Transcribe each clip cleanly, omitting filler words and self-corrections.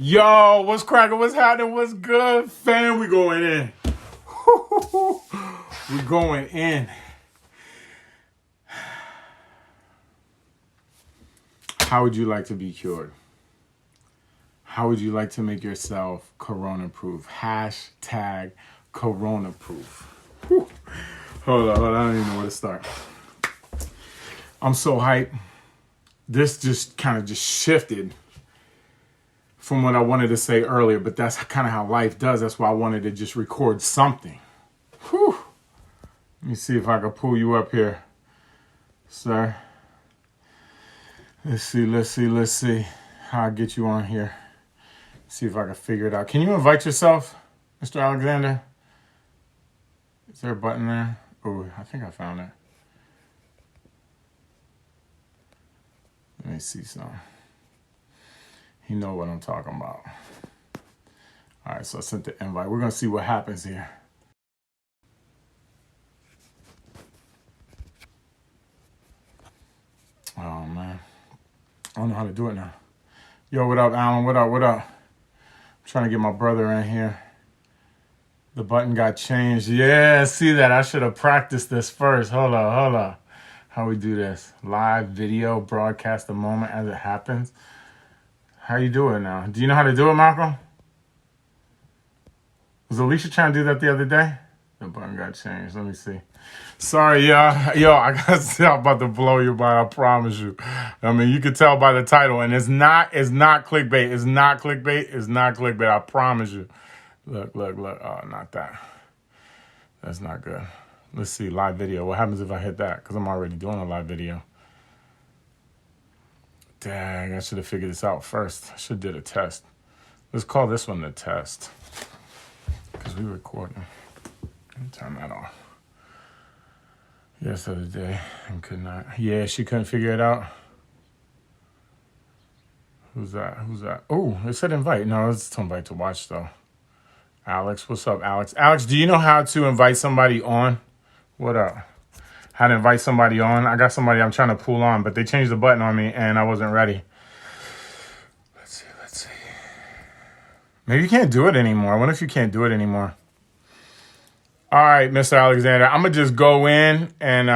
Yo, what's cracking? What's happening? What's good, fam? We going in. We going in. How would you like to be cured? How would you like to make yourself corona-proof? Hashtag corona-proof. Hold on. I don't even know where to start. I'm so hyped. This just kind of just shifted from what I wanted to say earlier, but that's kind of how life does. That's why I wanted to just record something. Whew. Let me see if I can pull you up here, sir. Let's see how I get you on here. See if I can figure it out. Can you invite yourself, Mr. Alexander? Is there a button there? Oh, I think I found it. Let me see something. You know what I'm talking about. All right, so I sent the invite. We're going to see what happens here. Oh, man. I don't know how to do it now. Yo, what up, Alan? What up? I'm trying to get my brother in here. The button got changed. Yeah, see that? I should have practiced this first. Hold on. How we do this? Live video, broadcast the moment as it happens. How you doing now? Do you know how to do it, Malcolm? Was Alicia trying to do that the other day? The button got changed. Let me see. Sorry, y'all. Yo, I got to say I'm about to blow your mind. I promise you. I mean, you can tell by the title, and it's not clickbait. It's not clickbait. I promise you. Look. Oh, not that. That's not good. Let's see. Live video. What happens if I hit that? Because I'm already doing a live video. Dang, I should have figured this out first. I should have did a test. Let's call this one the test. Because we're recording. Let me turn that off. Yes, the other day. I could not. Yeah, she couldn't figure it out. Who's that? Oh, it said invite. No, it's to invite to watch, though. Alex, what's up, Alex? Alex, do you know how to invite somebody on? What up? How to invite somebody on? I got somebody I'm trying to pull on, but they changed the button on me, and I wasn't ready. Let's see. Maybe you can't do it anymore. I wonder if you can't do it anymore. All right, Mr. Alexander, I'm going to just go in, and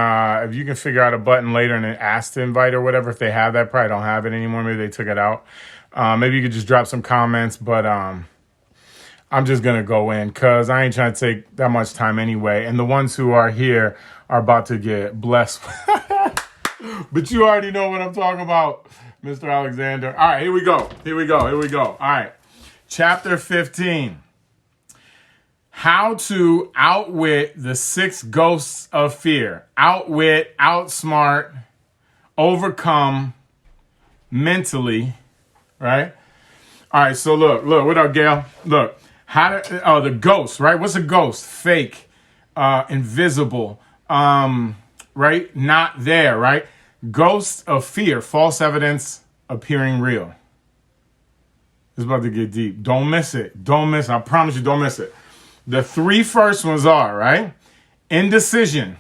if you can figure out a button later and then ask to invite or whatever, if they have that, probably don't have it anymore. Maybe they took it out. Maybe you could just drop some comments, but I'm just going to go in because I ain't trying to take that much time anyway. And the ones who are here are about to get blessed. But you already know what I'm talking about, Mr. Alexander. All right, here we go. All right. Chapter 15. How to outwit the 6 ghosts of fear. Outwit, outsmart, overcome mentally, right? All right, so look, what up, Gail? Look, the ghost, right? What's a ghost? Fake, invisible, right? Not there, right? Ghosts of fear, false evidence appearing real. It's about to get deep. Don't miss it. I promise you, don't miss it. The 3 first ones are, right? Indecision.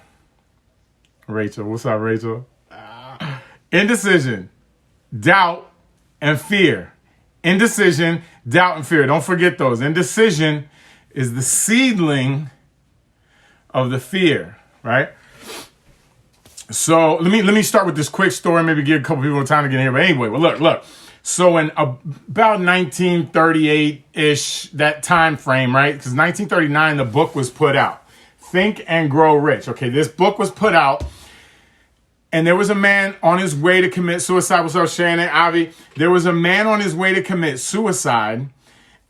Rachel, what's up, Rachel? Indecision, doubt, and fear. Indecision, doubt, and fear. Don't forget those. Indecision is the seedling of the fear, right? So let me start with this quick story. Maybe give a couple people time to get in here. But anyway, well, look. So in about 1938-ish, that time frame, right? Because 1939, the book was put out. Think and Grow Rich. Okay, this book was put out. And there was a man on his way to commit suicide. What's up, Shannon, Avi? There was a man on his way to commit suicide.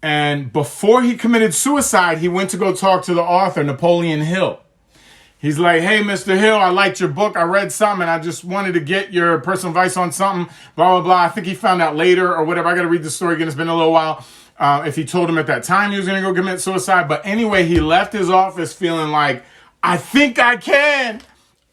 And before he committed suicide, he went to go talk to the author, Napoleon Hill. He's like, hey, Mr. Hill, I liked your book. I read some, and I just wanted to get your personal advice on something, blah, blah, blah. I think he found out later or whatever. I got to read the story again. It's been a little while. If he told him at that time he was going to go commit suicide. But anyway, he left his office feeling like, I think I can.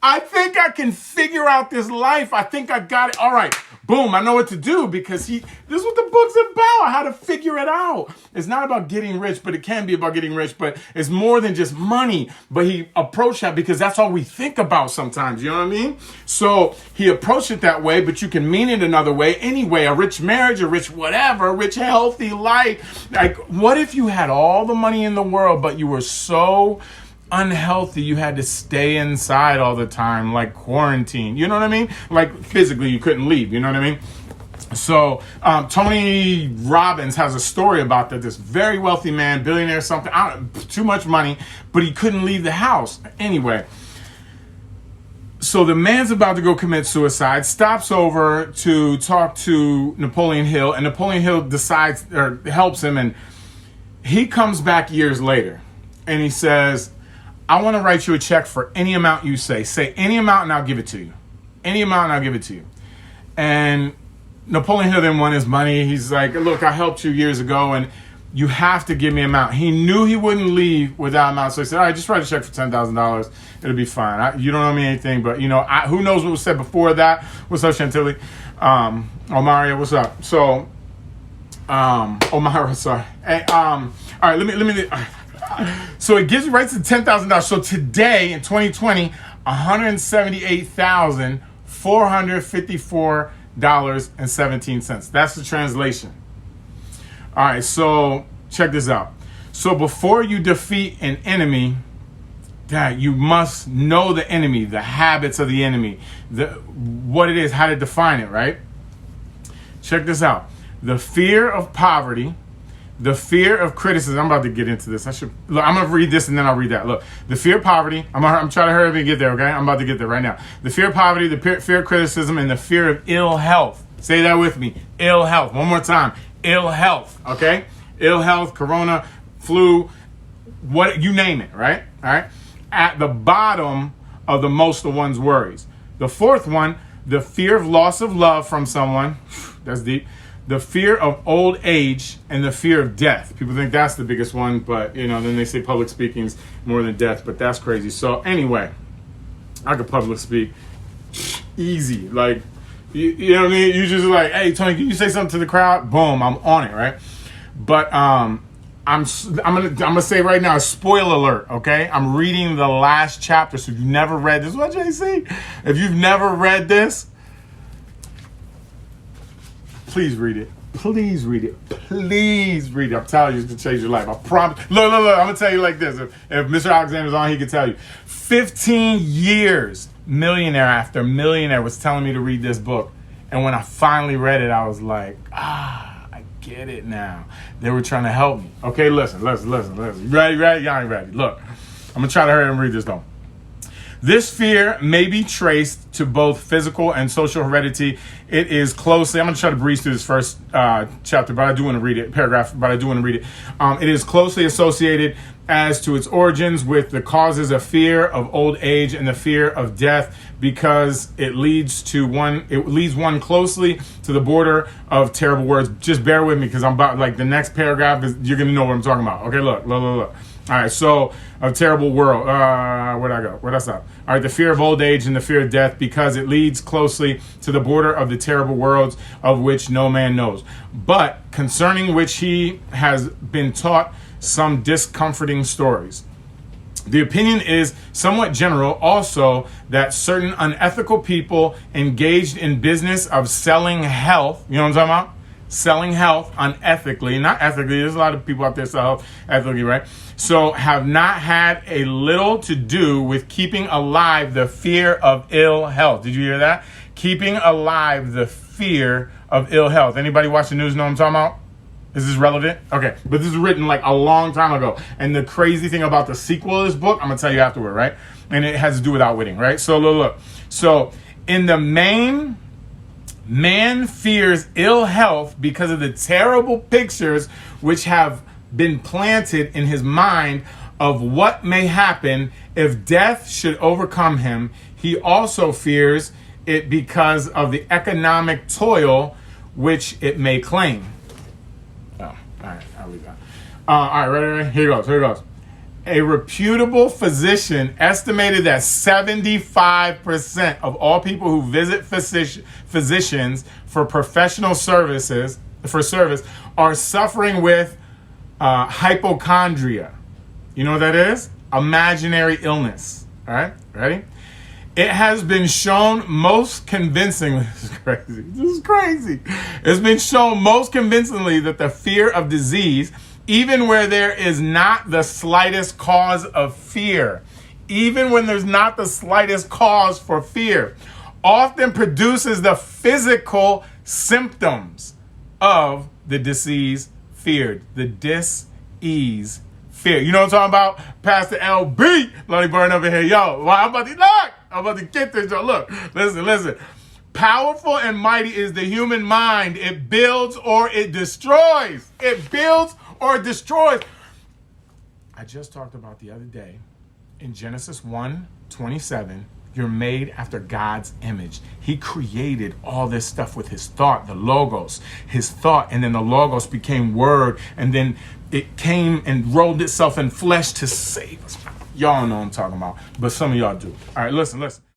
I think I can figure out this life. I think I got it. All right. Boom. I know what to do because this is what the book's about, how to figure it out. It's not about getting rich, but it can be about getting rich, but it's more than just money. But he approached that because that's all we think about sometimes. You know what I mean? So he approached it that way, but you can mean it another way anyway. A rich marriage, a rich whatever, a rich healthy life. Like, what if you had all the money in the world, but you were so unhealthy you had to stay inside all the time, like quarantine, you know what I mean? Like physically you couldn't leave, you know what I mean? So Tony Robbins has a story about that. This very wealthy man, billionaire, something, too much money, but he couldn't leave the house anyway. So the man's about to go commit suicide, stops over to talk to Napoleon Hill, and Napoleon Hill decides or helps him, and he comes back years later and he says, I want to write you a check for any amount you say. Say any amount and I'll give it to you. Any amount and I'll give it to you. And Napoleon Hill didn't want his money. He's like, look, I helped you years ago and you have to give me an amount. He knew he wouldn't leave without amount. So he said, all right, just write a check for $10,000. It'll be fine. You don't owe me anything, but who knows what was said before that? What's up, Chantilly? Omaria, what's up? So, Omara, sorry. Hey, all right, let me. So it writes the $10,000. So today in 2020, $178,454.17. That's the translation. All right, so check this out. So before you defeat an enemy, you must know the enemy, the habits of the enemy, what it is, how to define it, right? Check this out. The fear of poverty, the fear of criticism. I'm about to get into this. I'm going to read this and then I'll read that. Look, the fear of poverty. I'm trying to hurry up and get there, okay? I'm about to get there right now. The fear of poverty, the fear of criticism, and the fear of ill health. Say that with me. Ill health. One more time. Ill health, okay? Ill health, corona, flu, what you name it, right? All right? At the bottom of the most of one's worries. The fourth one, the fear of loss of love from someone. That's deep. The fear of old age and the fear of death. People think that's the biggest one, but then they say public speaking's more than death, but that's crazy. So anyway, I could public speak easy. Like, you know what I mean? You just like, hey Tony, can you say something to the crowd? Boom, I'm on it, right? But I'm gonna say right now, spoiler alert, okay? I'm reading the last chapter, so if you've never read this, what JC? If you've never read this, please read it. Please read it. Please read it. I'm telling you, it's going to change your life. I promise. Look. I'm going to tell you like this. If Mr. Alexander's on, he can tell you. 15 years, millionaire after millionaire was telling me to read this book. And when I finally read it, I was like, I get it now. They were trying to help me. Okay, listen. Ready? Y'all ain't ready. Look, I'm going to try to hurry and read this though. This fear may be traced to both physical and social heredity. It is closely, I'm going to try to breeze through this first chapter, but I do want to read it, it is closely associated as to its origins with the causes of fear of old age and the fear of death, because it leads one closely to the border of terrible words. Just bear with me because I'm about, like, the next paragraph you're going to know what I'm talking about. Okay, look. All right, so a terrible world. Where'd I go? Where'd I stop? All right, the fear of old age and the fear of death, because it leads closely to the border of the terrible worlds of which no man knows, but concerning which he has been taught some discomforting stories. The opinion is somewhat general also that certain unethical people engaged in business of selling health, you know what I'm talking about? Selling health unethically, not ethically. There's a lot of people out there sell health ethically, right? So have not had a little to do with keeping alive the fear of ill health. Did you hear that? Keeping alive the fear of ill health. Anybody watch the news know what I'm talking about? Is this relevant? Okay, but this is written like a long time ago. And the crazy thing about the sequel of this book, I'm going to tell you afterward, right? And it has to do with outwitting, right? So look. So in the main, man fears ill health because of the terrible pictures which have been planted in his mind of what may happen if death should overcome him. He also fears it because of the economic toil which it may claim. Oh, all right, I'll leave that. All right, ready? Here it goes. A reputable physician estimated that 75% of all people who visit physicians for professional services are suffering with hypochondria. You know what that is? Imaginary illness. All right, ready? It has been shown most convincingly, this is crazy. It's been shown most convincingly that the fear of disease, even where there is not the slightest cause of fear, even when there's not the slightest cause for fear, often produces the physical symptoms of the disease feared, the dis-ease fear. You know what I'm talking about? Pastor LB, Lonnie Burn over here. Yo, I'm about to get this. Yo, look, listen. Powerful and mighty is the human mind. It builds or it destroys. It builds or it destroys. I just talked about the other day in Genesis 1:27. You're made after God's image. He created all this stuff with his thought, the logos, his thought, and then the logos became word, and then it came and rolled itself in flesh to save us. Y'all know what I'm talking about, but some of y'all do. All right, listen.